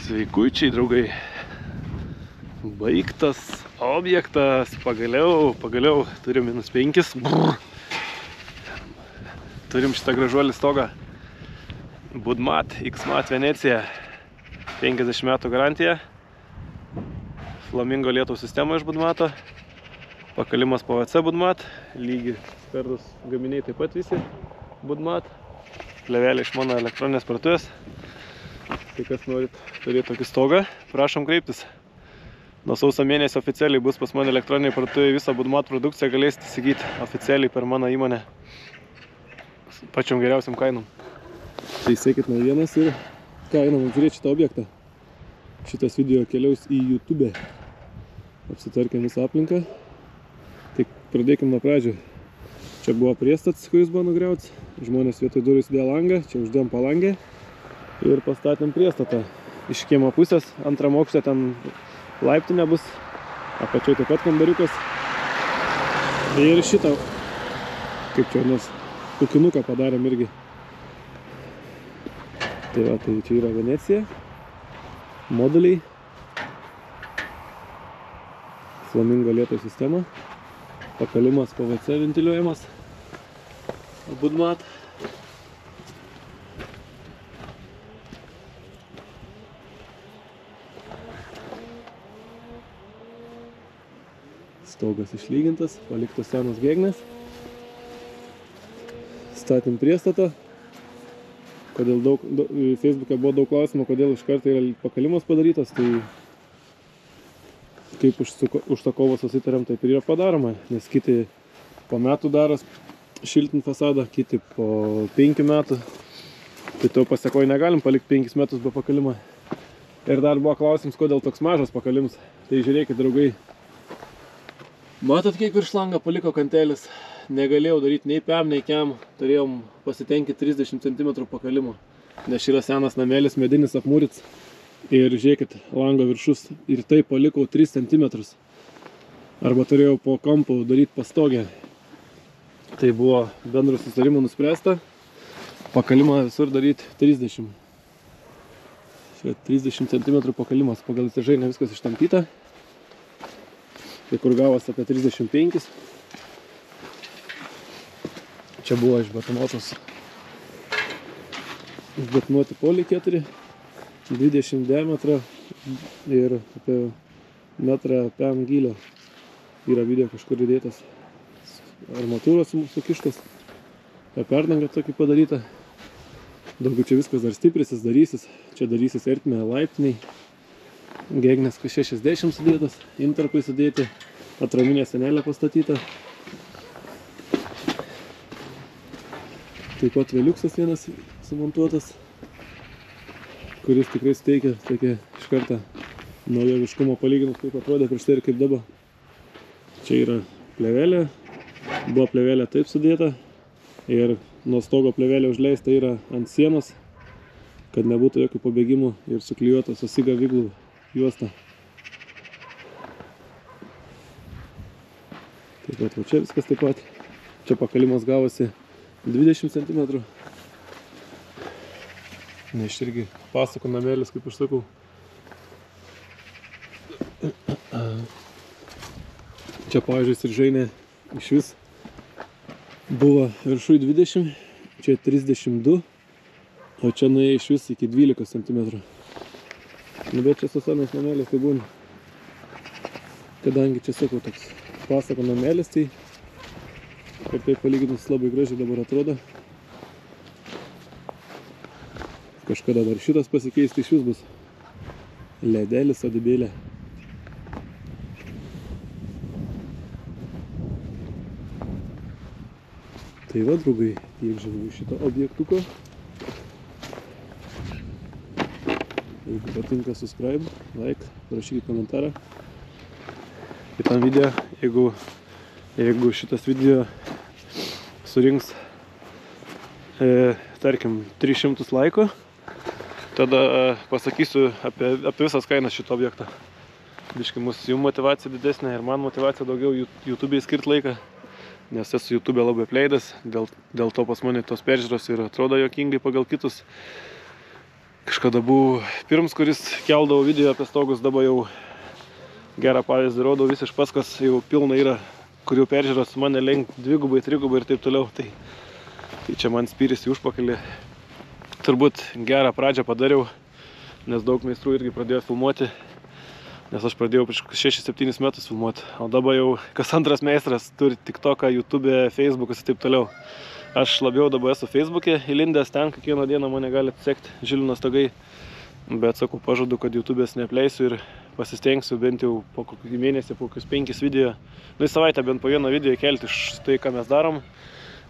Sveikučiai, draugai. Baigtas objektas. Pagaliau turim -5. Brrr. Turim šitą gražuolį stogą. Budmat, X-Mat Venecija. 50 metų garantija. Flamingo lietaus sistema iš Budmato. Pakalimas PVC Budmat. Lygi skardus gaminiai taip pat visi Budmat. Plėvelė iš mano elektroninės parduotuvės. Tai kas norit turėti tokį stogą, prašom kreiptis. Nuo sausio mėnesio oficialiai bus pas mane elektroniniai parduotuvėje visą Budmat produkciją galėsite įsigyti oficialiai per mano įmonę. Pačiom geriausiam kainom. Tai sekit naujienas ir kainom apžiūrėti šitą objektą. Šitas video keliaus į YouTube. Apsitvarkėm visą aplinką. Tai pradėkim nuo pradžių. Čia buvo priestats, kuris buvo nugriautas. Žmonės vietoj durų įsidėjo langą, čia uždėjom palangę. Ir pastatėm priestatą. Iš kiemo pusės, antram aukšte ten laiptinė bus. Apačioj taip pat kambariukas. Ir šitą, kaip čia nors, kukinuką padarėm irgi. Tai va, tai čia yra Venecija. Moduliai. Flamingo lietaus sistema. Pakalimas PVC ventiliuojamas. Budmat. Stogas išlygintas, paliktos senos gegnės. Statėm priestatą. Kodėl Facebook'e buvo daug klausimų, kodėl iš karto yra pakalimas padarytas, tai kaip užsakovas susitarėm, taip ir yra padaroma, nes kiti po metų daros šiltint fasadą, kiti po 5 metų. Tai to pasiekoje negalim palikti 5 metus be pakalimo. Ir dar buvo klausimas, kodėl toks mažas pakalimas. Tai žiūrėkit, draugai. Matot, kiek virš langą paliko kantelis. Negalėjau daryti nei PM, nei KEM. Turėjom pasitenkti 30 cm pakalimo. Nes yra senas namelis, medinis apmūrits. Ir žiūrėkit, lango viršus. Ir taip palikau 3 cm. Arba turėjau po kampu daryti pastogę. Tai buvo bendro susitarimo nuspręsta. Pakalimą visur daryti 30. Šia 30 cm pakalimas. Pagal įsižainę viskas ištampyta. Tai kur gavos apie 35. Čia buvo išbetonuoti poliai 4, 20 diametro ir apie metrą PM gylio. Yra video kažkur įdėtas armatūros sukištas, perdanga tokį padaryta. Daugiau čia viskas dar stiprisis, darysis. Čia darysis ertmė laiptiniai. Gegnės 60 sudėtas, intarpai sudėti, atraminė senelė pastatyta. Taip pat veliuksas vienas sumontuotas, kuris tikrai suteikia tokia iš karto naujoviškumo palyginus, kaip atrodė prieš tai ir kaip dabar. Čia yra plėvelė, buvo plėvelė taip sudėta ir nuo stogo plėvelė užleista yra ant sienos, kad nebūtų jokių pabėgimų ir suklijuota su siga viglų juosta. Taip pat va čia viskas taip pat. Čia pakalimas gavosi 20 cm. Nes irgi pasako namelis, kaip aš sakau. Čia, pavyzdžiui, siržainė iš vis buvo viršui 20, čia 32, o čia nuėjo iš vis iki 12 cm. Nu, bet čia su senas namelis tai būna. Kadangi čia, sakau, toks pasako namelis, tai ir taip palyginus labai gražiai dabar atrodo. Kažkada dar šitas pasikeisti iš vis bus. Ledelis, sodybėlė. Tai va, draugai, tiek žinau šito objektuko. Jeigu patinka, subscribe, like, parašykit komentarą. Kitam video, jeigu šitas video surinks, tarkim, 300 laikų, tada pasakysiu apie visas kainas šito objektą. Biškai jų motivacija didesnė ir man motivacija daugiau YouTube'ai skirti laiką, nes esu YouTube'e labai apleidęs, dėl to pas mane tos peržiūros ir atrodo juokingai pagal kitus. Kažkada buvau pirms, kuris keldavo video apie stogus, dabar jau gerą pavyzdį rodau, vis iš paskos jau pilna yra, kurių peržiūros mane lenk dvigubai, trigubai ir taip toliau. Tai čia man spyris į užpakalį. Turbūt gerą pradžią padariau, nes daug meistrų irgi pradėjo filmuoti, nes aš pradėjau prieš 6-7 metus filmuoti, o dabar jau kas antras meistras turi TikToką, YouTube, Facebookas ir taip toliau. Aš labiau dabar esu Facebook'e įlindęs, ten kiekvieną dieną mane galite sekti Žilvinas Stogai, bet sakau, pažadu, kad YouTube'ės neapleisiu ir pasistengsiu bent jau po kokį mėnesį, po kokius 5 video, į savaitę bent po vieną video įkelti iš tai, ką mes darom.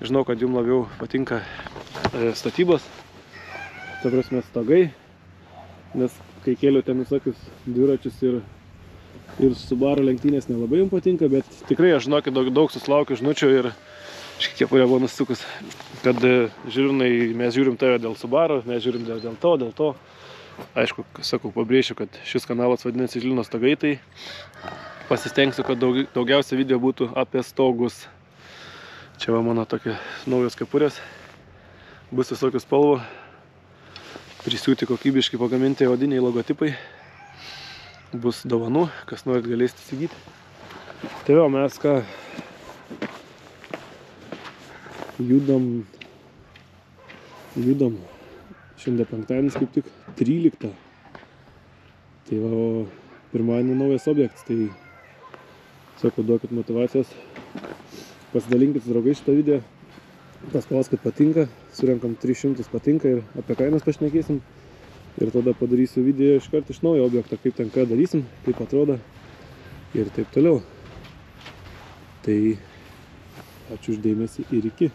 Žinau, kad jums labiau patinka statybos, ta prasme stogai, nes kai kėliau ten visokius dviračius ir Subaru lenktynės nelabai jums patinka, bet tikrai aš žinokit daug susilaukiu žinučių ir kepurė buvo nusukus, kad Žilvinai, mes žiūrim tave dėl Subaru, mes žiūrim dėl to. Aišku, sakau, pabrėšiu, kad šis kanalas vadinasi Žilvinas Stogai, tai pasistengsiu, kad daugiausia video būtų apie stogus. Čia va mano tokia naujos kepurės, bus visokių spalvų, prisiūti kokybiškai pagaminti odiniai logotipai, bus dovanų, kas norit galėsite įsigyti. Tai vėl mes ką judam. Šiandien penktadienis kaip tik 13. Tai va, pirmadienį naujas objektas, tai sakau, duokit motyvacijos, pasidalinkit su draugais šitą video, paspauskit patinka, surenkam 300 patinka ir apie kainas pašnekėsim. Ir tada padarysiu video iškart iš naujo objektą, kaip ten ką darysim, kaip atrodo ir taip toliau. Tai ačiū už dėmesį ir iki.